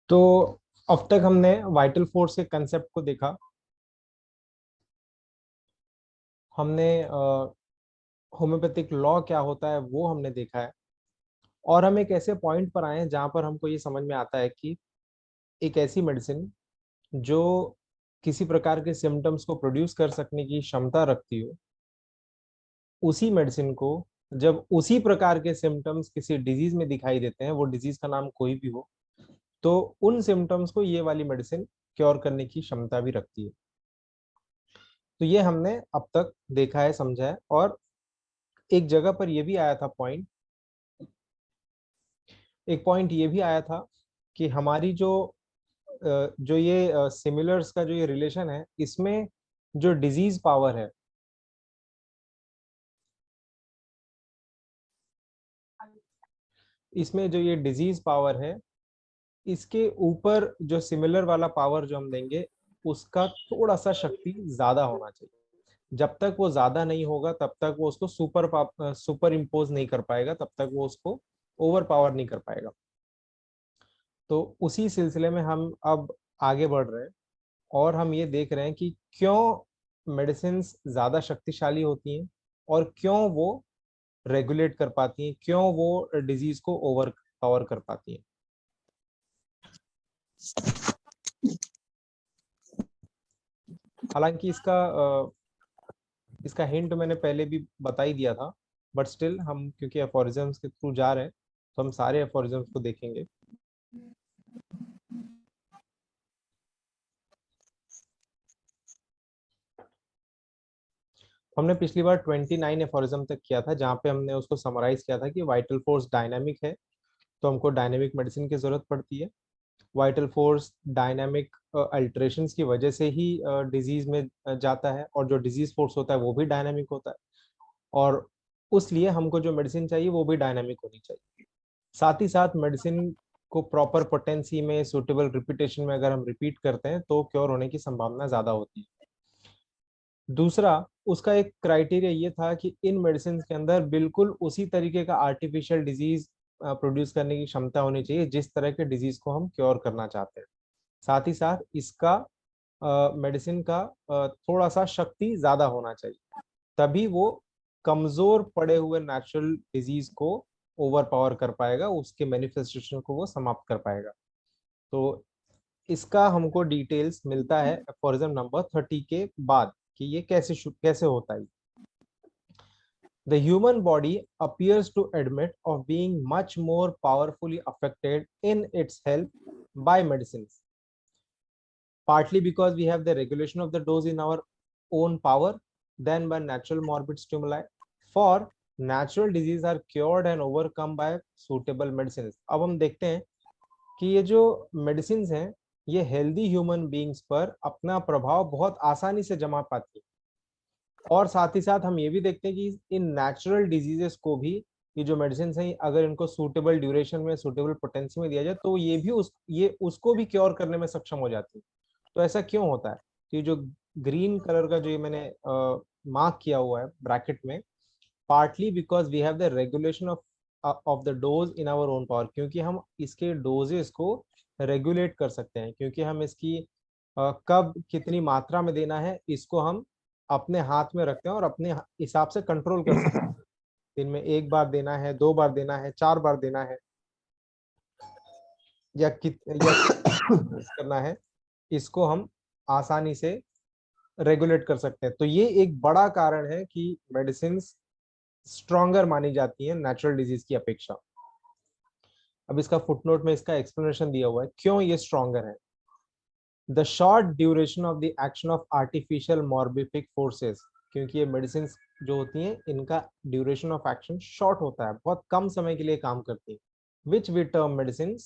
तो अब तक हमने वाइटल फोर्स के कंसेप्ट को देखा। हमने होम्योपैथिक लॉ क्या होता है वो हमने देखा है। और हम एक ऐसे पॉइंट पर आए हैं जहां पर हमको ये समझ में आता है कि एक ऐसी मेडिसिन जो किसी प्रकार के सिम्टम्स को प्रोड्यूस कर सकने की क्षमता रखती हो, उसी मेडिसिन को जब उसी प्रकार के सिम्टम्स किसी डिजीज में दिखाई देते हैं, वो डिजीज का नाम कोई भी हो, तो उन सिम्टम्स को ये वाली मेडिसिन क्योर करने की क्षमता भी रखती है। तो ये हमने अब तक देखा है, समझा है। और एक जगह पर यह भी आया था पॉइंट, एक पॉइंट ये भी आया था कि हमारी जो ये सिमिलर्स का जो ये रिलेशन है, इसमें जो डिजीज पावर है, इसमें जो ये डिजीज पावर है, इसके ऊपर जो सिमिलर वाला पावर जो हम देंगे, उसका थोड़ा सा शक्ति ज्यादा होना चाहिए। जब तक वो ज्यादा नहीं होगा तब तक वो उसको सुपर इम्पोज नहीं कर पाएगा, तब तक वो उसको ओवर पावर नहीं कर पाएगा। तो उसी सिलसिले में हम अब आगे बढ़ रहे हैं और हम ये देख रहे हैं कि क्यों मेडिसिन्स ज्यादा शक्तिशाली होती हैं और क्यों वो रेगुलेट कर पाती हैं, क्यों वो डिजीज को ओवर पावर कर पाती हैं। हालांकि इसका हिंट मैंने पहले भी बता ही दिया था, बट स्टिल हम क्योंकि एफोरिज्म्स के थ्रू जा रहे हैं तो हम सारे एफोरिज्म्स को देखेंगे। हमने पिछली बार 29 एफोरिज्म तक किया था, जहाँ पे हमने उसको समराइज किया था कि वाइटल फोर्स डायनामिक है, तो हमको डायनामिक मेडिसिन की जरूरत पड़ती है। वाइटल फोर्स डायनामिक अल्टरेशंस की वजह से ही डिजीज में जाता है, और जो डिजीज फोर्स होता है वो भी डायनामिक होता है, और उसलिए हमको जो मेडिसिन चाहिए वो भी डायनामिक होनी चाहिए। साथ ही साथ मेडिसिन को प्रॉपर पोटेंसी में, सुटेबल रिपीटेशन में अगर हम रिपीट करते हैं तो क्योर होने की संभावना ज्यादा होती है। दूसरा, उसका एक क्राइटेरिया ये था कि इन मेडिसिन के अंदर बिल्कुल उसी तरीके का आर्टिफिशियल डिजीज प्रोड्यूस करने की क्षमता होनी चाहिए जिस तरह के डिजीज को हम क्योर करना चाहते हैं। साथ ही साथ इसका मेडिसिन का थोड़ा सा शक्ति ज्यादा होना चाहिए, तभी वो कमजोर पड़े हुए नेचुरल डिजीज को ओवर पावर कर पाएगा, उसके मैनिफेस्टेशन को वो समाप्त कर पाएगा। तो इसका हमको डिटेल्स मिलता है एफोरिज्म नंबर 30 के बाद कि ये कैसे होता है। The human body appears to admit of being much more powerfully affected in its health by medicines, partly because we have the regulation of the dose in our own power than by natural morbid stimuli. For natural disease are cured and overcome by suitable medicines. अब हम देखते हैं कि ये जो medicine हैं, ये healthy human beings पर अपना प्रभाव बहुत आसानी से जमा पाती है। और साथ ही साथ हम ये भी देखते हैं कि इन नेचुरल डिजीजेस को भी ये जो मेडिसिन हैं, अगर इनको सूटेबल ड्यूरेशन में, सूटेबल पोटेंसी में दिया जाए तो ये भी ये उसको भी क्योर करने में सक्षम हो जाती है। तो ऐसा क्यों होता है? तो ये जो ग्रीन कलर का जो ये मैंने मार्क किया हुआ है ब्रैकेट में, partly because we have the regulation of the dose in our own power, क्योंकि हम इसके डोजेस को रेगुलेट कर सकते हैं, क्योंकि हम इसकी कब कितनी मात्रा में देना है इसको हम अपने हाथ में रखते हैं और अपने हिसाब से कंट्रोल कर सकते हैं। दिन में एक बार देना है, दो बार देना है, चार बार देना है, या करना है, इसको हम आसानी से रेगुलेट कर सकते हैं। तो ये एक बड़ा कारण है कि मेडिसिन स्ट्रॉन्गर मानी जाती है नेचुरल डिजीज की अपेक्षा। अब इसका फुटनोट में इसका एक्सप्लेनेशन दिया हुआ है क्यों ये स्ट्रॉन्गर है। The short duration of the action of artificial morbific forces, क्योंकि ये मेडिसिन जो होती हैं इनका ड्यूरेशन ऑफ एक्शन शॉर्ट होता है, बहुत कम समय के लिए काम करती है, which we term medicine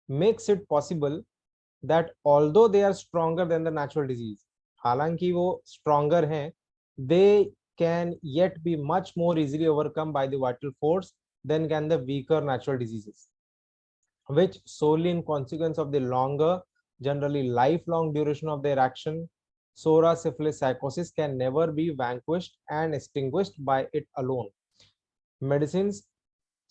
makes it possible that although they are stronger than the natural disease, हालांकि वो स्ट्रॉन्गर हैं, they can yet be much more easily overcome by the vital force than can the weaker natural diseases, which solely in consequence of the longer, generally lifelong duration of their action, psora, syphilis, psychosis can never be vanquished and extinguished by it alone. Medicines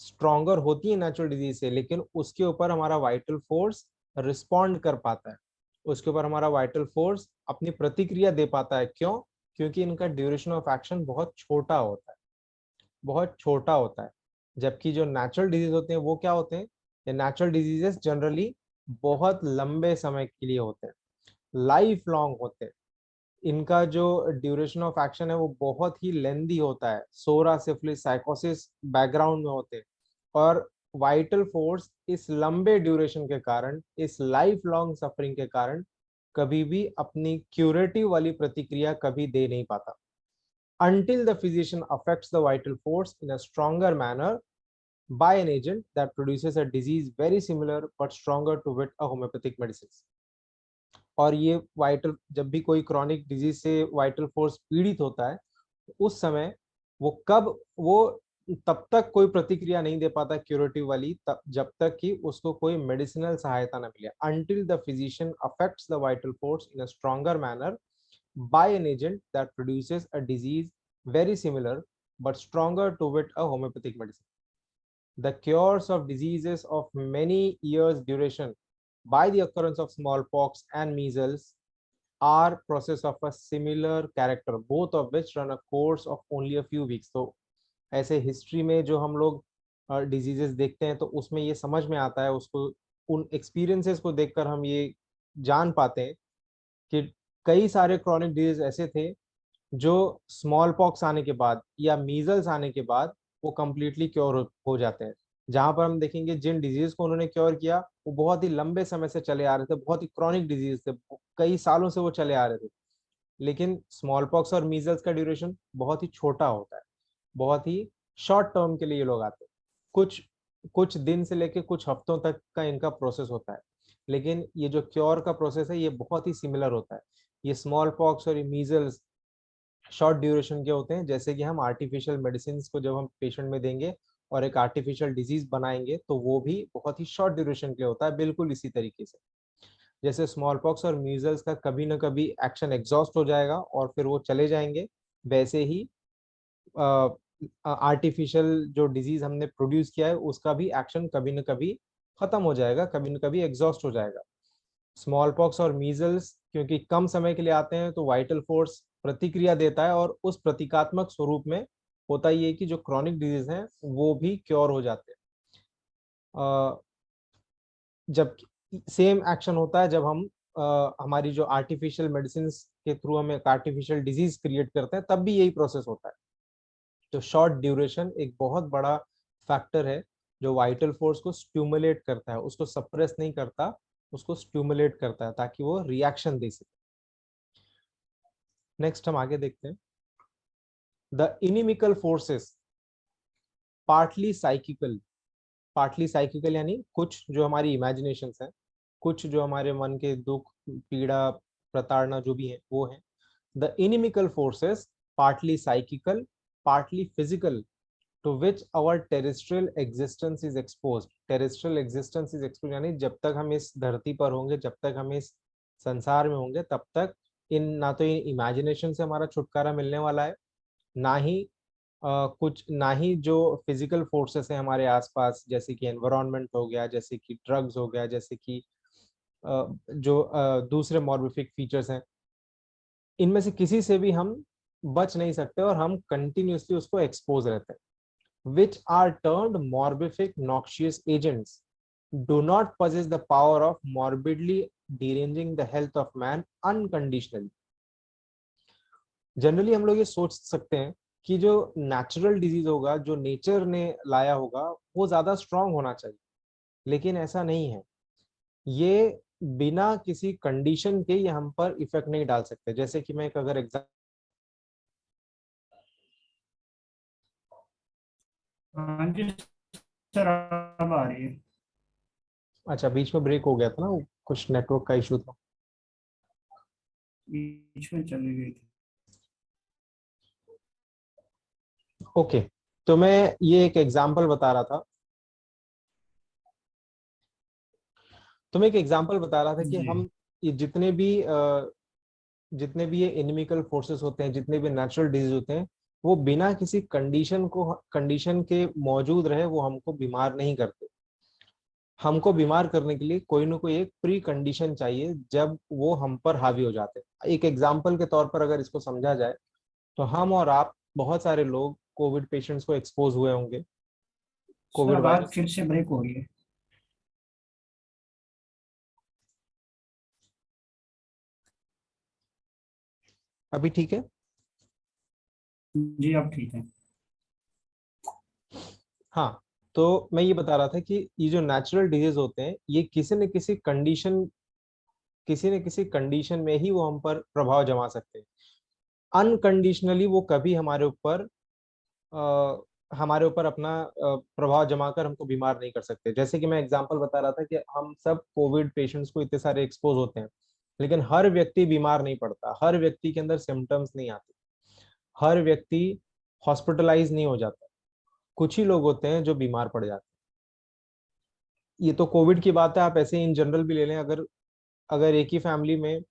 stronger होती है natural disease से, लेकिन उसके ऊपर हमारा vital force respond कर पाता है, उसके ऊपर हमारा वाइटल फोर्स अपनी प्रतिक्रिया दे पाता है। क्यों? क्योंकि इनका ड्यूरेशन ऑफ एक्शन बहुत छोटा होता है, बहुत छोटा होता है। जबकि जो नेचुरल डिजीज होते हैं वो क्या होते हैं? ये नेचुरल डिजीजेस जनरली बहुत लंबे समय के लिए होते हैं, लाइफ लॉन्ग होते हैं। इनका जो ड्यूरेशन ऑफ एक्शन है वो बहुत ही लेंदी होता है, सोरा, सिफिलिस, साइकोसिस बैकग्राउंड में होते हैं। और वाइटल फोर्स इस लंबे ड्यूरेशन के कारण, इस लाइफ लॉन्ग सफरिंग के कारण कभी भी अपनी क्यूरेटिव वाली प्रतिक्रिया कभी दे नहीं पाता, until the physician affects the vital force in a stronger manner by an agent that produces a disease very similar but stronger to wit a homeopathic medicines। और ये वाइटल, जब भी कोई क्रॉनिक डिजीज से वाइटल फोर्स पीड़ित होता है, उस समय वो कब वो तब तक कोई प्रतिक्रिया नहीं दे पाता क्यूरेटिव वाली, तब जब तक कि उसको कोई मेडिसिनल सहायता न मिले, until the physician affects the vital force in a stronger manner by an agent that produces a disease very similar but stronger to wit a homeopathic medicine। The cures of diseases of many years duration by the occurrence of smallpox and measles are process of a similar character, both of which run a course of only a few weeks। तो ऐसे history में जो हम लोग diseases देखते हैं तो उसमें ये समझ में आता है, उसको उन एक्सपीरियंसेस को देखकर हम ये जान पाते हैं कि कई सारे क्रॉनिक डिजीज ऐसे थे जो स्मॉल पॉक्स आने के बाद या मीजल्स आने के बाद वो कम्प्लीटली क्योर हो जाते हैं। जहां पर हम देखेंगे जिन डिजीज को उन्होंने क्योर किया वो बहुत ही लंबे समय से चले आ रहे थे, बहुत ही क्रॉनिक डिजीज थे, कई सालों से वो चले आ रहे थे। लेकिन स्मॉल पॉक्स और मीजल्स का ड्यूरेशन बहुत ही छोटा होता है, बहुत ही शॉर्ट टर्म के लिए ये लोग आते हैं, कुछ कुछ दिन से लेके कुछ हफ्तों तक का इनका प्रोसेस होता है। लेकिन ये जो क्योर का प्रोसेस है ये बहुत ही सिमिलर होता है। ये स्मॉल पॉक्स और ये मीजल्स शॉर्ट ड्यूरेशन के होते हैं, जैसे कि हम आर्टिफिशियल मेडिसिन को जब हम पेशेंट में देंगे और एक आर्टिफिशियल डिजीज बनाएंगे तो वो भी बहुत ही शॉर्ट ड्यूरेशन के होता है, बिल्कुल इसी तरीके से। जैसे स्मॉल पॉक्स और मीजल्स का कभी ना कभी एक्शन एग्जॉस्ट हो जाएगा और फिर वो चले जाएंगे, वैसे ही आर्टिफिशियल जो डिजीज हमने प्रोड्यूस किया है उसका भी एक्शन कभी ना कभी खत्म हो जाएगा, कभी ना कभी एग्जॉस्ट हो जाएगा। स्मॉल पॉक्स और मीजल्स क्योंकि कम समय के लिए आते हैं तो वाइटल फोर्स प्रतिक्रिया देता है और उस प्रतीकात्मक स्वरूप में होता ही है कि जो क्रॉनिक डिजीज हैं वो भी क्योर हो जाते हैं। जब सेम एक्शन होता है जब हम हमारी जो आर्टिफिशियल मेडिसिन के थ्रू हम एक आर्टिफिशियल डिजीज क्रिएट करते हैं, तब भी यही प्रोसेस होता है। तो शॉर्ट ड्यूरेशन एक बहुत बड़ा फैक्टर है जो वाइटल फोर्स को स्टिमुलेट करता है, उसको सप्रेस नहीं करता, उसको स्टिमुलेट करता है ताकि वो रिएक्शन दे सके। नेक्स्ट हम आगे देखते हैं। The inimical forces partly psychical, partly psychical यानी कुछ जो हमारी इमेजिनेशंस हैं, कुछ जो हमारे मन के दुख, पीड़ा, प्रताड़ना जो भी है वो है। The inimical forces partly psychical, partly physical, to which our terrestrial existence is exposed। terrestrial existence is exposed यानी जब तक हम इस धरती पर होंगे, जब तक हम इस संसार में होंगे, तब तक इन ना तो इन इमेजिनेशन से हमारा छुटकारा मिलने वाला है, ना ही ना ही जो फिजिकल फोर्सेस हैं हमारे आसपास, जैसे कि एनवायरनमेंट हो गया, जैसे कि ड्रग्स हो गया, जैसे कि जो दूसरे मॉर्बिफिक फीचर्स हैं, इनमें से किसी से भी हम बच नहीं सकते और हम कंटिन्यूसली उसको एक्सपोज रहते हैं। which are termed morbific noxious agents, do not possess the power of morbidly deranging the health of man unconditionally। Generally हम लोग ये सोच सकते हैं कि जो नेचुरल डिजीज होगा, जो नेचर ने लाया होगा, वो ज्यादा स्ट्रांग होना चाहिए, लेकिन ऐसा नहीं है। ये बिना किसी कंडीशन के ये हम पर इफेक्ट नहीं डाल सकते। जैसे कि मैं एक अगर एग्जाम्पल, हाँ जी सर, अब आ रही है। अच्छा बीच में ब्रेक हो गया था ना, वो कुछ नेटवर्क का इशू था। बीच में चली गई थी। ओके, तो मैं ये एक एग्जांपल बता रहा था, तो मैं एक एग्जांपल बता रहा था कि जी हम ये जितने भी ये एनिमिकल फोर्सेस होते हैं, जितने भी नेचुरल डिजीज होते हैं, वो बिना किसी कंडीशन के मौजूद रहे वो हमको बीमार नहीं करते। हमको बीमार करने के लिए कोई ना कोई एक प्री कंडीशन चाहिए जब वो हम पर हावी हो जाते हैं। एक एग्जाम्पल के तौर पर अगर इसको समझा जाए तो हम और आप, बहुत सारे लोग कोविड पेशेंट्स को एक्सपोज हुए होंगे सर कोविड आवाज वायरस। फिर से ब्रेक हो रही है। अभी ठीक है? जी अब ठीक है। हाँ, तो मैं ये बता रहा था कि ये जो नेचुरल डिजीज होते हैं ये किसी न किसी कंडीशन में ही वो हम पर प्रभाव जमा सकते हैं। अनकंडीशनली वो कभी हमारे ऊपर अपना प्रभाव जमाकर हमको बीमार नहीं कर सकते। जैसे कि मैं एग्जांपल बता रहा था कि हम सब कोविड पेशेंट्स को इतने सारे एक्सपोज होते हैं, लेकिन हर व्यक्ति बीमार नहीं पड़ता, हर व्यक्ति के अंदर सिम्टम्स नहीं आते, हर व्यक्ति हॉस्पिटलाइज नहीं हो जाता। कुछ ही लोग होते हैं जो बीमार पड़ जाते हैं। ये तो कोविड की बात है, आप ऐसे इन जनरल भी ले लें। अगर अगर एक ही फैमिली में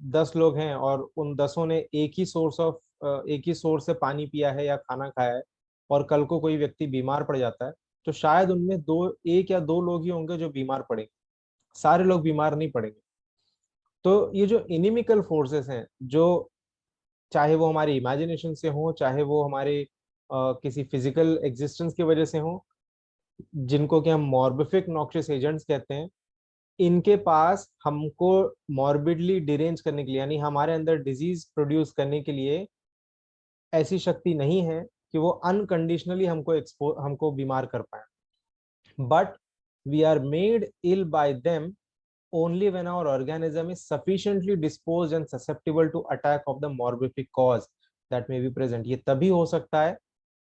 10 लोग हैं और उन 10ओं ने एक ही सोर्स से पानी पिया है या खाना खाया है, और कल को कोई व्यक्ति बीमार पड़ जाता है, तो शायद उनमें एक या दो लोग ही होंगे जो बीमार पड़ेंगे, सारे लोग बीमार नहीं पड़ेंगे। तो ये जो इनिमिकल फोर्सेस हैं, जो चाहे वो हमारी इमेजिनेशन से हो, चाहे वो हमारे किसी फिजिकल एग्जिस्टेंस की वजह से हो, जिनको कि हम मॉर्बिफिक नॉक्सियस एजेंट्स कहते हैं, इनके पास हमको मॉर्बिडली डिरेंज करने के लिए, यानी हमारे अंदर डिजीज प्रोड्यूस करने के लिए ऐसी शक्ति नहीं है कि वो अनकंडीशनली हमको बीमार कर पाए। But we are made ill by them only when our organism is sufficiently disposed and susceptible to attack of the morbific cause that may be present। ये तभी हो सकता है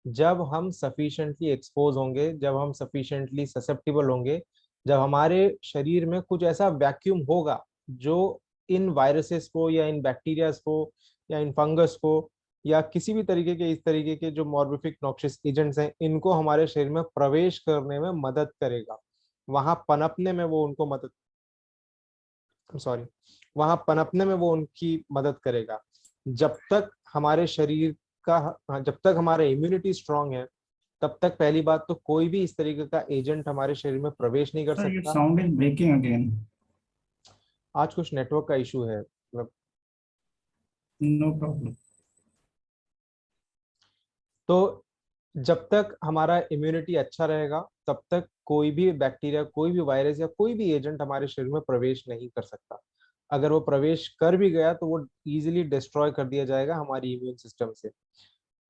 जब हम sufficiently expose होंगे, जब हम sufficiently susceptible होंगे, जब हमारे शरीर में कुछ ऐसा वैक्यूम होगा जो इन वायरसेस को या इन बैक्टीरियाज को या इन फंगस को या किसी भी तरीके के, इस तरीके के जो मॉर्बिफिक नॉक्सियस एजेंट्स हैं, इनको हमारे शरीर में प्रवेश करने में मदद करेगा, वहां पनपने में वो उनको मदद सॉरी वहां पनपने में वो उनकी मदद करेगा। जब तक हमारे शरीर जब तक हमारा इम्यूनिटी स्ट्रांग है, तब तक पहली बात तो कोई भी इस तरीके का एजेंट हमारे शरीर में प्रवेश नहीं कर सर योर सकता। Sound is breaking again. आज कुछ नेटवर्क का इशू है, मतलब। No problem. तो जब तक हमारा इम्यूनिटी अच्छा रहेगा, तब तक कोई भी बैक्टीरिया, कोई भी वायरस या कोई भी एजेंट हमारे शरीर में प्रवेश नहीं कर सकता। अगर वो प्रवेश कर भी गया तो वो इजीली डिस्ट्रॉय कर दिया जाएगा हमारी इम्यून सिस्टम से।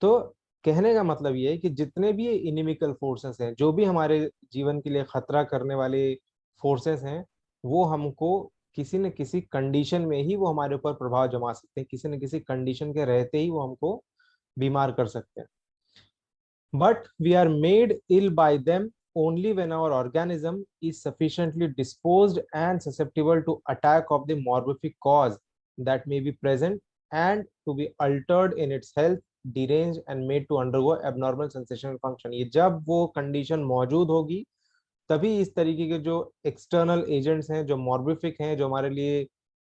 तो कहने का मतलब ये है कि जितने भी इनिमिकल फोर्सेस हैं, जो भी हमारे जीवन के लिए खतरा करने वाले फोर्सेस हैं, वो हमको किसी न किसी कंडीशन में ही वो हमारे ऊपर प्रभाव जमा सकते हैं, किसी न किसी कंडीशन के रहते ही वो हमको बीमार कर सकते हैं। But we are made ill by them only when our organism is sufficiently disposed and susceptible to attack of the morbific cause that may be present and to be altered in its health, deranged and made to undergo abnormal sensational function। ये जब वो condition मौजूद होगी, तभी इस तरीके के जो एक्सटर्नल एजेंट्स हैं, जो मॉर्बिफिक हैं, जो हमारे लिए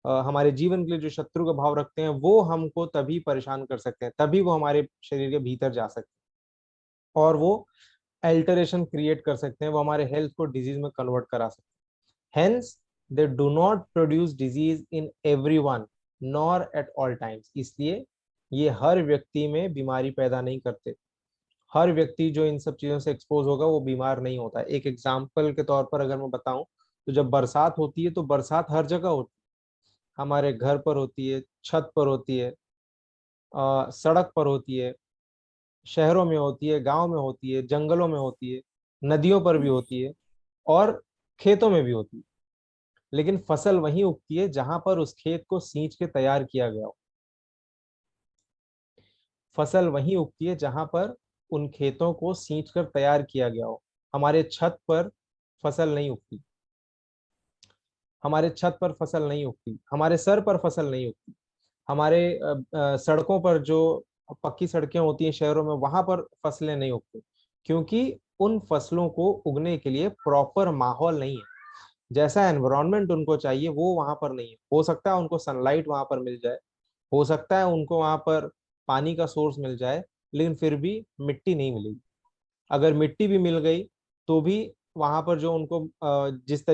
हमारे जीवन के लिए जो शत्रु का भाव रखते हैं, वो हमको तभी परेशान कर सकते हैं, तभी वो हमारे शरीर के भीतर जा सकते हैं और वो अल्टरेशन क्रिएट कर सकते हैं, वो हमारे हेल्थ को डिजीज में कन्वर्ट करा सकते हैं। Hence they do not produce disease in everyone nor at all times. इसलिए ये हर व्यक्ति में बीमारी पैदा नहीं करते। हर व्यक्ति जो इन सब चीजों से एक्सपोज होगा वो बीमार नहीं होता। एक एग्जाम्पल के तौर पर अगर मैं बताऊं, तो जब बरसात होती है तो बरसात हर जगह होती है, हमारे घर पर होती है, छत पर होती है, सड़क पर होती है, शहरों में होती है, गांव में होती है, जंगलों में होती है, नदियों पर भी होती है और खेतों में भी होती है। लेकिन फसल वहीं उगती है जहां पर उस खेत को सींच के तैयार किया गया हो। फसल वहीं उगती है जहां पर उन खेतों को सींच कर तैयार किया गया हो। हमारे छत पर फसल नहीं उगती, हमारे छत पर फसल नहीं उगती, हमारे सर पर फसल नहीं उगती, हमारे सड़कों पर जो पक्की सड़कें होती हैं शहरों में, वहां पर फसलें नहीं उगती, क्योंकि उन फसलों को उगने के लिए प्रॉपर माहौल नहीं है। जैसा एनवायरमेंट उनको चाहिए वो वहां पर नहीं है। हो सकता है उनको सनलाइट वहां पर मिल जाए, हो सकता है उनको वहां पर पानी का सोर्स मिल जाए, लेकिन फिर भी मिट्टी नहीं मिलेगी। अगर मिट्टी भी मिल गई तो भी वहां पर जो उनको जिस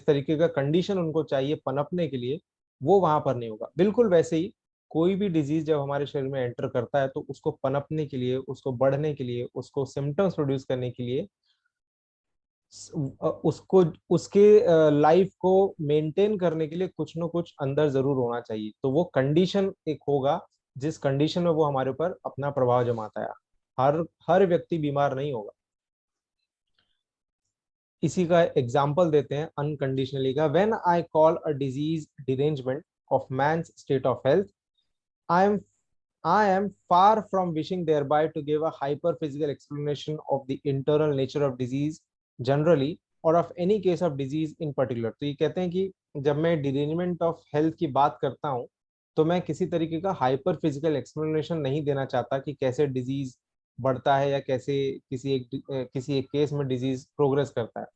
तरीके का कंडीशन उनको चाहिए पनपने के लिए, वो वहां पर नहीं होगा। बिल्कुल वैसे ही कोई भी डिजीज जब हमारे शरीर में एंटर करता है तो उसको पनपने के लिए, उसको बढ़ने के लिए, उसको सिम्टम्स प्रोड्यूस करने के लिए, उसको उसके लाइफ को मेंटेन करने के लिए कुछ ना कुछ अंदर जरूर होना चाहिए। तो वो कंडीशन एक होगा जिस कंडीशन में वो हमारे ऊपर अपना प्रभाव जमाता है। हर हर व्यक्ति बीमार नहीं होगा। इसी का एग्जाम्पल देते हैं अनकंडीशनली का। When I call a disease derangement of man's state of health, I am I am far from wishing thereby to give a hyper-physical explanation of the internal nature of disease generally or of any case of disease in particular। तो ये कहते हैं कि जब मैं derangement of health की बात करता हूँ तो मैं किसी तरीके का हाइपर फिजिकल एक्सप्लेनेशन नहीं देना चाहता कि कैसे डिजीज बढ़ता है या कैसे किसी एक केस में डिजीज प्रोग्रेस करता है।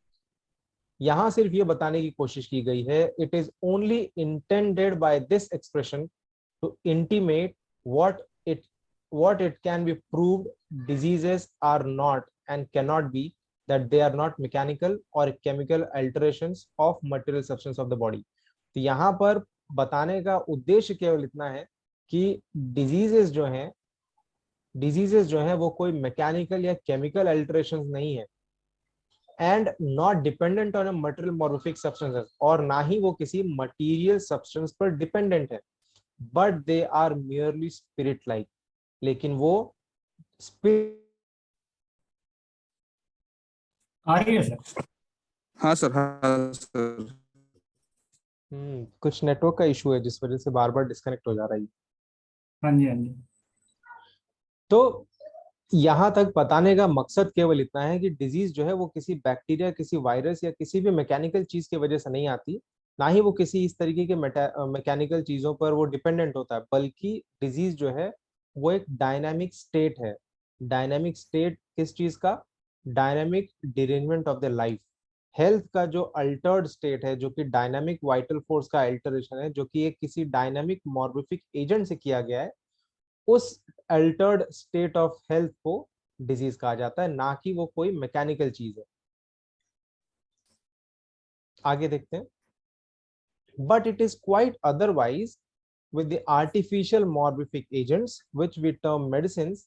यहाँ सिर्फ ये बताने की कोशिश की गई है, it is only intended by this expression to intimate what it what it can be proved diseases are not and cannot be, that they are not mechanical or chemical alterations of material substance of the body। तो यहाँ पर बताने का उद्देश्य केवल इतना है कि डिजीजेस जो हैं वो कोई मैकेनिकल या केमिकल अल्टरेशन नहीं है, and not dependent on a material morphic substances, और ना ही वो किसी मटीरियल सब्सटेंस पर डिपेंडेंट है, but they are merely spirit like. लेकिन वो स्पिरिट। आ रही है सर? हाँ सर, हाँ सर। कुछ नेटवर्क का इशू है जिस वजह से बार बार डिस्कनेक्ट हो जा रही है। हाँ जी, हाँ जी। तो यहां तक बताने का मकसद केवल इतना है कि डिजीज जो है वो किसी बैक्टीरिया, किसी वायरस या किसी भी मैकेनिकल चीज की वजह से नहीं आती, ना ही वो किसी इस तरीके के मैकेनिकल चीजों पर वो डिपेंडेंट होता है, बल्कि डिजीज जो है वो एक डायनामिक स्टेट है। डायनामिक स्टेट किस चीज का? Dynamic derangement of the life. Health का जो अल्टर्ड स्टेट है, जो कि डायनामिक वाइटल फोर्स का अल्टरेशन है, जो कि एक किसी डायनामिक मॉर्बिफिक एजेंट से किया गया है, उस अल्टर्ड स्टेट ऑफ हेल्थ को डिजीज कहा जाता है, ना कि वो कोई मैकेनिकल चीज है। आगे देखते हैं। But it is quite otherwise with the artificial morbific agents which we term medicines।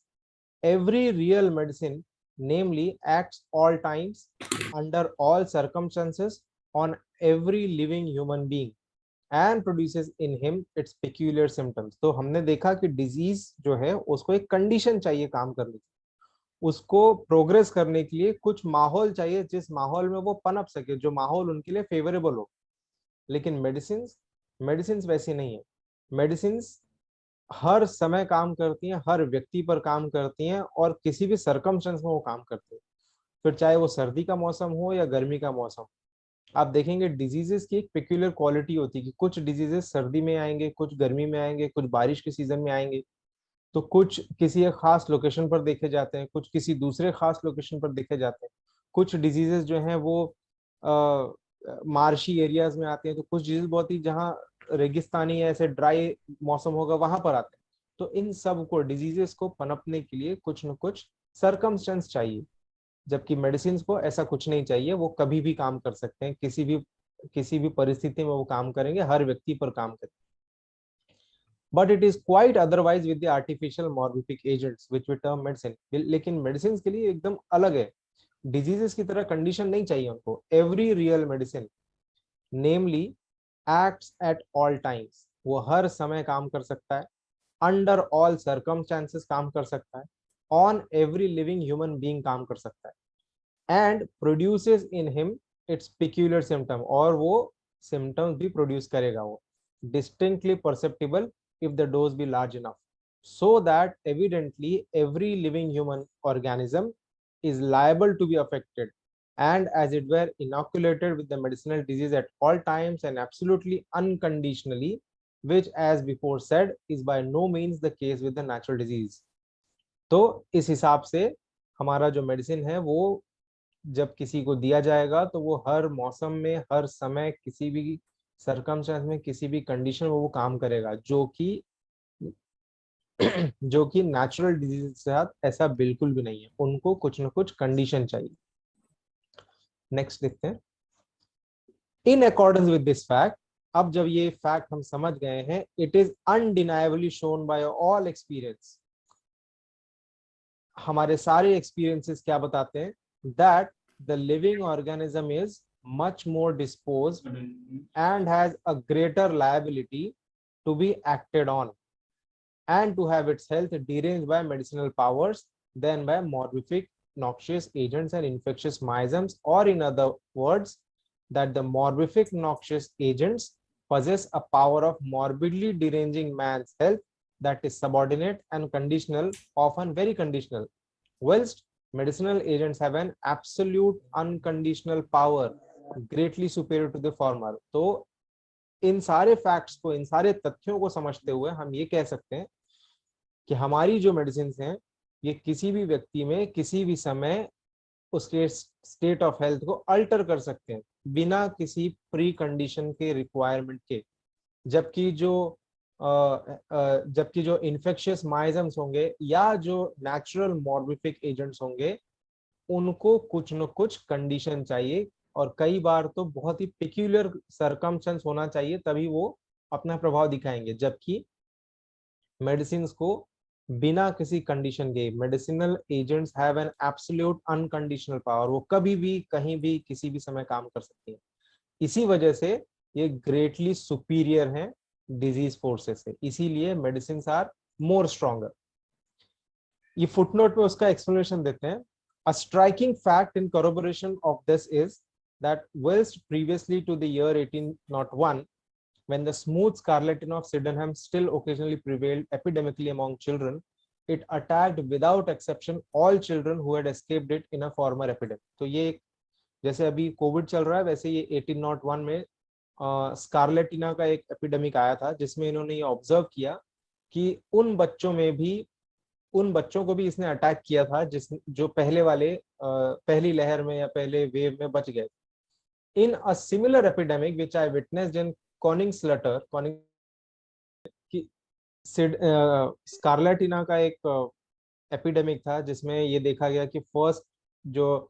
every real medicine namely acts all times under all circumstances on every living human being and produces in him its peculiar symptoms। तो हमने देखा कि disease जो है उसको एक condition चाहिए काम करने की, उसको प्रोग्रेस करने के लिए कुछ माहौल चाहिए जिस माहौल में वो पनप सके, जो माहौल उनके लिए फेवरेबल हो। लेकिन मेडिसिन मेडिसिन वैसी नहीं है। मेडिसिन हर समय काम करती हैं, हर व्यक्ति पर काम करती हैं, और किसी भी सरकमस्टेंस में वो काम करती हैं, फिर चाहे वो सर्दी का मौसम हो या गर्मी का मौसम। आप देखेंगे डिजीजेस की एक पेक्यूलर क्वालिटी होती है कि कुछ डिजीजेस सर्दी में आएंगे, कुछ गर्मी में आएंगे, कुछ बारिश के सीजन में आएंगे, तो कुछ किसी एक खास लोकेशन पर देखे जाते हैं, कुछ किसी दूसरे खास लोकेशन पर देखे जाते हैं। कुछ डिजीजेस जो हैं वो मार्शी एरियाज में आते हैं, तो कुछ डिजीज बहुत ही जहाँ रेगिस्तानी या ऐसे ड्राई मौसम होगा वहां पर आते हैं। तो इन सब को डिजीजेस को पनपने के लिए कुछ न कुछ सरकमस्टेंस चाहिए, जबकि मेडिसिन को ऐसा कुछ नहीं चाहिए। वो कभी भी काम कर सकते हैं, किसी भी परिस्थिति में वो काम करेंगे, हर व्यक्ति पर काम करेंगे। But it is quite otherwise with the artificial morbific agents which we term medicine. लेकिन मेडिसिन के लिए एकदम अलग है। डिजीजेस की तरह कंडीशन नहीं चाहिए उनको। Every real medicine namely acts at all times, वो हर समय काम कर सकता है, अंडर ऑल सर्कमस्टेंसेस काम कर सकता है, on every living human being काम कर सकता है, and produces in him it's peculiar symptom, और वो सिम्टम्स भी प्रोड्यूस करेगा वो, distinctly perceptible if the dose be large enough, so that evidently every living human organism is liable to be affected and as it were inoculated with the medicinal disease at all times and absolutely unconditionally, which as before said is by no means the case with the natural disease। तो इस हिसाब से हमारा जो medicine है वो जब किसी को दिया जाएगा तो वो हर मौसम में, हर समय, किसी भी सरकमस्टेंस में, किसी भी कंडीशन में वो काम करेगा, जो कि नेचुरल डिजीज के साथ ऐसा बिल्कुल भी नहीं है। उनको कुछ ना कुछ कंडीशन चाहिए। नेक्स्ट देखते हैं। In accordance with this fact, अब जब ये फैक्ट हम समझ गए हैं, it is undeniably shown by all experience, हमारे सारे एक्सपीरियंसेस क्या बताते हैं, that the living organism is much more disposed and has a greater liability to be acted on and to have its health deranged by medicinal powers than by morbific, noxious agents and infectious miasms, or in other words, that the morbific, noxious agents possess a power of morbidly deranging man's health that is subordinate and conditional, often very conditional, whilst medicinal agents have an absolute unconditional power greatly superior to the former. तो इन सारे facts को, इन सारे तथ्यों को समझते हुए हम ये कह सकते हैं कि हमारी जो मेडिसिन हैं ये किसी भी व्यक्ति में किसी भी समय उसके स्टेट ऑफ हेल्थ को अल्टर कर सकते हैं बिना किसी प्री कंडीशन के रिक्वायरमेंट के। जबकि जो इन्फेक्शियस माइजम्स होंगे या जो नेचुरल मॉर्बिफिक एजेंट्स होंगे उनको कुछ न कुछ कंडीशन चाहिए, और कई बार तो बहुत ही पिक्यूलियर सरकमस्टेंस होना चाहिए तभी वो अपना प्रभाव दिखाएंगे। जबकि मेडिसिन को बिना किसी कंडीशन के, medicinal agents have an absolute unconditional power, वो कभी भी कहीं भी किसी भी समय काम कर सकती है। इसी वजह से ये ग्रेटली सुपीरियर हैं डिजीज फोर्सेस से, इसीलिए मेडिसिन आर मोर स्ट्रॉन्गर। ये फुटनोट में उसका एक्सप्लेनेशन देते हैं। A striking fact in corroboration of this is that whilst previously to the year 1801, when the smooth scarlatina of Sydenham still occasionally prevailed epidemically among children, it attacked without exception all children who had escaped it in a former epidemic. तो ये जैसे अभी Covid चल रहा है वैसे ये 1801 में स्कारलेटिना का एक एपिडेमिक आया था, जिसमें इन्होंने ये ऑब्जर्व किया कि उन बच्चों को भी इसने अटैक किया था जो पहली लहर में या पहले वेव में बच गए। In a similar epidemic which I witnessed in Königslutter, scarlatina का एक एपिडेमिक था जिसमें ये देखा गया कि फर्स्ट जो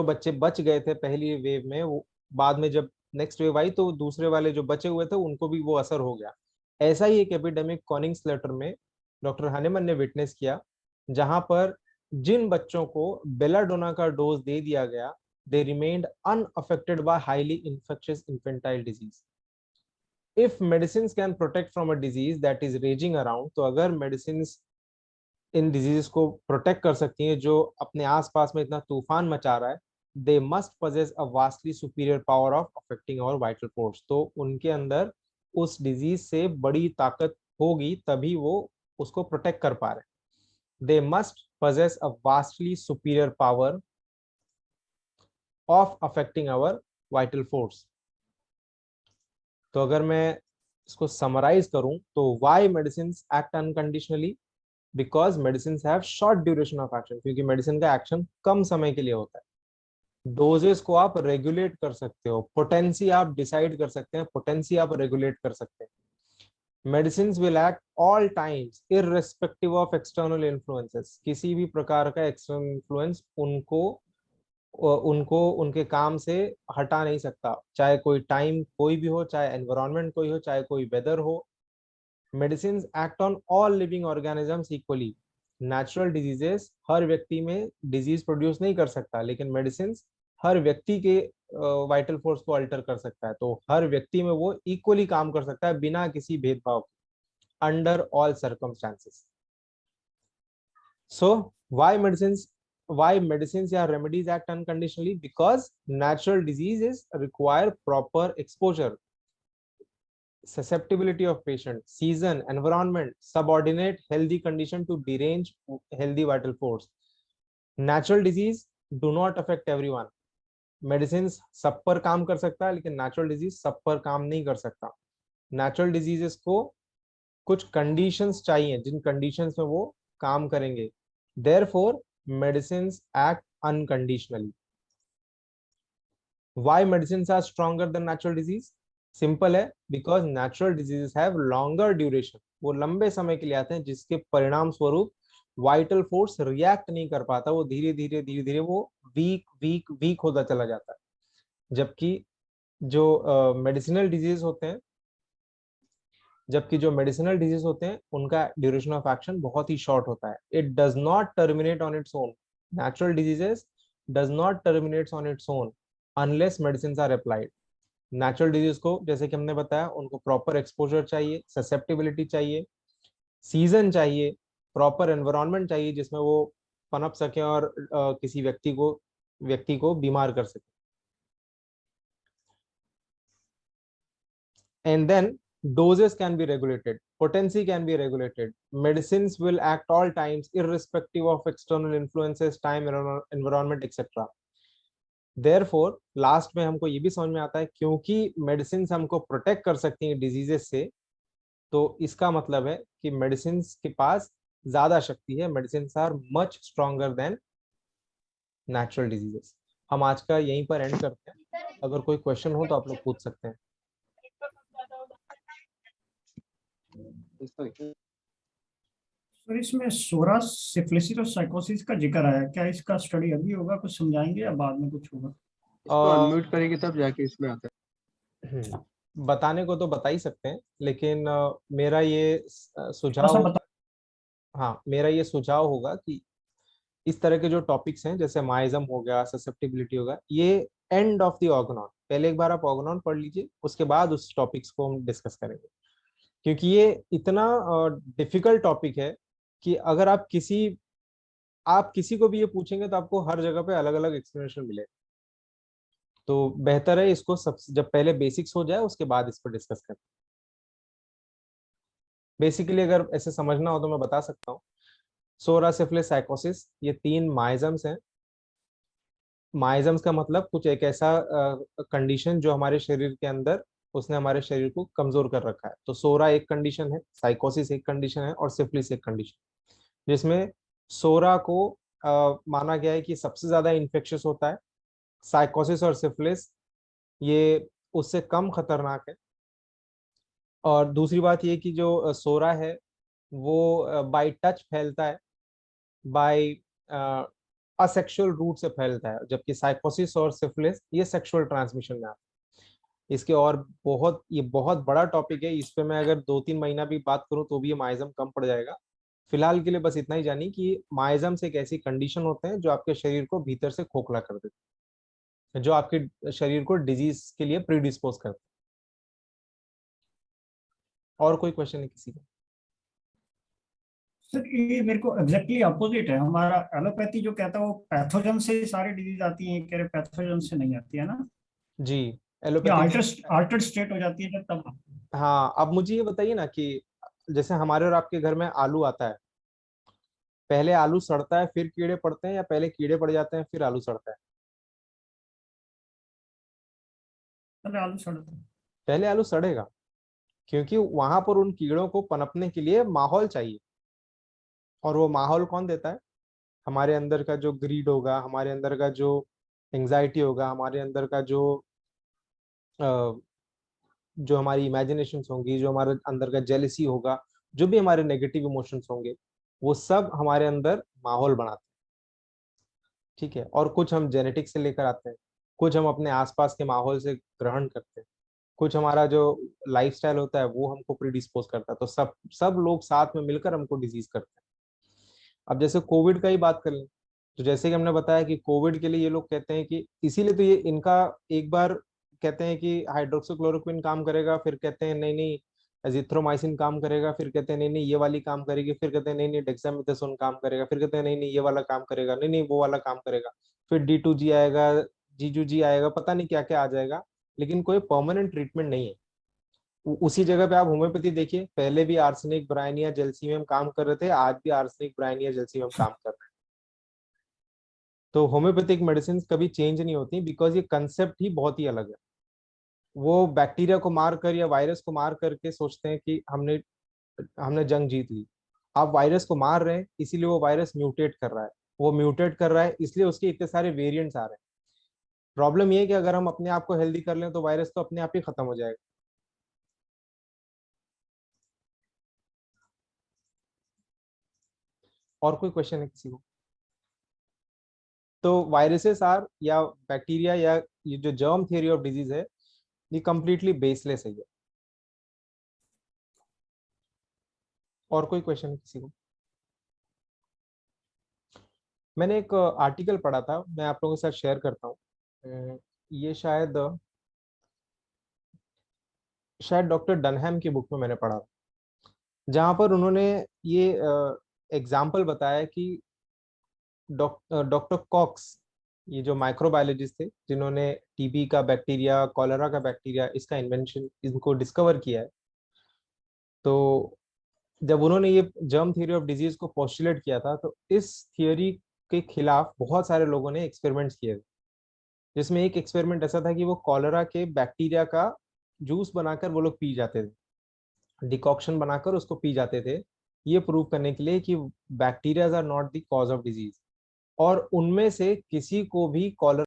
बच्चे बच गए थे पहली वेव में, वो बाद में जब नेक्स्ट वेव आई तो दूसरे वाले जो बचे हुए थे उनको भी वो असर हो गया। ऐसा ही एक एपिडेमिक कॉनिंग्सलटर में डॉक्टर हानेमन ने विटनेस किया, जहां पर जिन बच्चों को बेलाडोना का डोज दे दिया गया, they remained unaffected by highly infectious infantile disease. If medicines can protect from a disease that is raging around, तो अगर medicines इन डिजीज को प्रोटेक्ट कर सकती हैं जो अपने आसपास में इतना तूफान मचा रहा है, they must possess a vastly superior power of affecting our vital force. तो उनके अंदर उस डिजीज से बड़ी ताकत होगी तभी वो उसको प्रोटेक्ट कर पा रहे हैं। They must possess a vastly superior power of affecting our vital force. तो अगर मैं इसको समराइज करूं तो why medicines act unconditionally? Because medicines have short duration of action. क्योंकि मेडिसिन का एक्शन कम समय के लिए होता है। डोजेस को आप रेगुलेट कर सकते हो, पोटेंसी आप डिसाइड कर सकते हैं, पोटेंसी आप रेगुलेट कर सकते हैं। Medicines will act all times irrespective of external influences. किसी भी प्रकार का एक्सटर्नल इन्फ्लुएंस उनको उनके काम से हटा नहीं सकता, चाहे कोई टाइम कोई भी हो, चाहे एनवायरनमेंट कोई हो, चाहे कोई वेदर हो। Medicines act on all living organisms equally. Natural diseases हर व्यक्ति में डिजीज प्रोड्यूस नहीं कर सकता, लेकिन मेडिसिन हर व्यक्ति के वाइटल फोर्स को अल्टर कर सकता है। तो हर व्यक्ति में वो इक्वली काम कर सकता है बिना किसी भेदभाव के, under all circumstances. So why medicines या remedies act unconditionally? Because natural diseases require proper exposure, susceptibility of patient, season, environment, subordinate healthy condition to derange healthy vital force. Natural disease do not affect everyone. Medicine सब पर काम कर सकता है लेकिन natural disease सब पर काम नहीं कर सकता। नेचुरल डिजीजेस को कुछ कंडीशंस चाहिए जिन कंडीशंस में वो काम करेंगे। Therefore medicines act unconditionally. Why medicines are stronger than natural disease? Simple है, because natural diseases have longer duration, वो लंबे समय के लिए आते हैं जिसके परिणाम स्वरूप वाइटल फोर्स रिएक्ट नहीं कर पाता, वो धीरे धीरे वो वीक होता चला जाता है। जबकि जो मेडिसिनल डिजीज होते हैं उनका ड्यूरेशन ऑफ एक्शन बहुत ही शॉर्ट होता है. It does not terminate on its own. Natural diseases does not terminates on its own unless medicine are applied. Natural disease को जैसे कि हमने बताया, उनको प्रॉपर एक्सपोजर चाहिए, ससेप्टिबिलिटी चाहिए, सीजन चाहिए, प्रॉपर एनवायरनमेंट चाहिए जिसमें वो पनप सके और किसी व्यक्ति को बीमार कर सके. And then doses can be regulated, potency can be regulated, medicines will act all times irrespective of external influences, time, environment, etc. Therefore last में हमको ये भी समझ में आता है क्योंकि मेडिसिन हमको प्रोटेक्ट कर सकती हैं डिजीजेस से, तो इसका मतलब है कि मेडिसिन के पास ज्यादा शक्ति है. Medicine are much stronger than natural diseases. हम आज का यहीं पर एंड करते हैं. अगर कोई क्वेश्चन हो तो आप लोग पूछ सकते हैं. सर इसमें सोरा सिफिलिसिस और साइकोसिस का जिक्र आया, क्या इसका स्टडी अभी होगा, कुछ समझाएंगे या बाद में कुछ होगा? इसको अनम्यूट करेंगे तब जाके इसमें आता बताने को तो बता ही सकते हैं, लेकिन मेरा ये थोड़ा सुझाव सा होगा. बता। हाँ, मेरा ये सुझाव होगा कि इस तरह के जो टॉपिक्स हैं जैसे माइज्म हो गया, ससेप्टिबिलिटी होगा, ये एंड ऑफ द ऑर्गेनॉन. पहले एक बार आप ऑर्गेनॉन पढ़ लीजिए, उसके बाद उस टॉपिक्स को हम डिस्कस करेंगे. क्योंकि ये इतना डिफिकल्ट टॉपिक है कि अगर आप किसी को भी ये पूछेंगे तो आपको हर जगह पे अलग अलग एक्सप्लेनेशन मिलेगा. तो बेहतर है इसको सब जब पहले बेसिक्स हो जाए उसके बाद इस पर डिस्कस करें. बेसिकली अगर ऐसे समझना हो तो मैं बता सकता हूँ. सोरा, सिफिलिस, साइकोसिस, ये 3 माइजम्स हैं. माइजम्स का मतलब कुछ एक ऐसा कंडीशन जो हमारे शरीर के अंदर उसने हमारे शरीर को कमजोर कर रखा है. तो सोरा एक कंडीशन है, साइकोसिस एक कंडीशन है और सिफिलिस एक कंडीशन, जिसमें सोरा को माना गया है कि सबसे ज्यादा इन्फेक्शियस होता है. साइकोसिस और सिफिलिस ये उससे कम खतरनाक है. और दूसरी बात ये कि जो सोरा है वो बाय टच फैलता है, बाय असेक्सुअल रूट से फैलता है, जबकि साइकोसिस और सिफिलिस ये सेक्सुअल ट्रांसमिशन में आता है. इसके और ये बहुत बड़ा टॉपिक है. इस पे मैं अगर 2-3 महीना भी बात करूं तो भी ये माइजम कम पड़ जाएगा. फिलहाल के लिए बस इतना ही जानिए कि माइजम से एक ऐसी कंडीशन होते हैं जो आपके शरीर को भीतर से खोखला कर देते हैं, जो आपके शरीर को डिजीज के लिए प्रीडिस्पोज करते हैं. और कोई क्वेश्चन है किसी का? सर ये मेरे को एग्जैक्टली अपोजिट है हमारा। एलोपैथी जो कहता है वो पैथोजन से सारी डिजीज आती है, कह रहे पैथोजन से नहीं आती है ना? जी, या एलोपैथिक में. अल्टर्ड स्टेट हो जाती है जब तब आती है। हाँ, अब मुझे ये बताइए ना कि जैसे हमारे और आपके घर में आलू आता है, पहले आलू सड़ता है फिर कीड़े पड़ते हैं, या पहले कीड़े पड़ जाते हैं फिर आलू सड़ता है? पहले आलू सड़ता है। पहले आलू सड़ेगा, क्योंकि वहां पर उन कीड़ों को पनपने के लिए माहौल चाहिए. और वो माहौल कौन देता है? हमारे अंदर का जो ग्रीड होगा, हमारे अंदर का जो एंजाइटी होगा, हमारे अंदर का जो हमारी इमेजिनेशंस होंगी, जो हमारे अंदर का जेलिसी होगा, जो भी हमारे नेगेटिव इमोशंस होंगे, वो सब हमारे अंदर माहौल बनाते हैं. ठीक है. और कुछ हम जेनेटिक्स से लेकर आते हैं, कुछ हम अपने आसपास के माहौल से ग्रहण करते हैं, कुछ हमारा जो लाइफस्टाइल होता है वो हमको प्रीडिस्पोज करता है. तो सब सब लोग साथ में मिलकर हमको डिजीज करते हैं. अब जैसे कोविड का ही बात कर लें, तो जैसे कि हमने बताया कि कोविड के लिए ये लोग कहते हैं कि इसीलिए तो ये इनका एक बार कहते हैं कि हाइड्रोक्सीक्लोरोक्विन काम करेगा, फिर कहते हैं नहीं नहीं एजिथ्रोमाइसिन काम करेगा, फिर कहते हैं नहीं नहीं ये वाली काम करेगी, फिर कहते हैं नहीं नहीं डेक्सामेथासोन काम करेगा, फिर कहते हैं नहीं नहीं ये वाला काम करेगा, नहीं नहीं वो वाला काम करेगा, फिर D2G आएगा, G2G आएगा, पता नहीं क्या क्या आ जाएगा. लेकिन कोई परमानेंट ट्रीटमेंट नहीं है. उसी जगह पे आप होम्योपैथी देखिए, पहले भी आर्सेनिक, ब्रायनिया, जेल्सीमियम काम कर रहे थे, आज भी आर्सेनिक, ब्रायनिया, जेल्सीमियम काम कर रहे हैं. तो होम्योपैथिक मेडिसिन कभी चेंज नहीं होती, बिकॉज ये कंसेप्ट ही बहुत ही अलग है. वो बैक्टीरिया को मार कर या वायरस को मार करके सोचते हैं कि हमने हमने जंग जीत ली. आप वायरस को मार रहे हैं इसीलिए वो वायरस म्यूटेट कर रहा है. वो म्यूटेट कर रहा है इसलिए उसके इतने सारे वेरिएंट्स आ रहे हैं. प्रॉब्लम ये है कि अगर हम अपने आप को हेल्दी कर लें तो वायरस तो अपने आप ही खत्म हो जाएगा. और कोई क्वेश्चन है किसी को? तो वायरसेस आर या बैक्टीरिया या ये जो जर्म थियरी ऑफ डिजीज है ये कंप्लीटली बेसलेस है ये। और कोई क्वेश्चन किसी को? मैंने एक आर्टिकल पढ़ा था, मैं आप लोगों के साथ शेयर करता हूँ। ये शायद डॉक्टर डनहैम की बुक में मैंने पढ़ा था, जहां पर उन्होंने ये एग्जाम्पल बताया कि डॉक्टर कॉक्स, ये जो माइक्रोबायोलॉजिस्ट थे जिन्होंने टीबी का बैक्टीरिया, कॉलेरा का बैक्टीरिया, इसका इन्वेंशन, इनको डिस्कवर किया है, तो जब उन्होंने ये जर्म थ्योरी ऑफ डिजीज को पोस्टुलेट किया था तो इस थियोरी के खिलाफ बहुत सारे लोगों ने एक्सपेरिमेंट्स किए थे, जिसमें एक एक्सपेरिमेंट ऐसा था कि वो कॉलेरा के बैक्टीरिया का जूस बनाकर वो लोग पी जाते थे, डिकॉक्शन बनाकर उसको पी जाते थे, ये प्रूव करने के लिए कि bacterias are not the cause of disease. और उनमें से किसी को भी कॉलेरा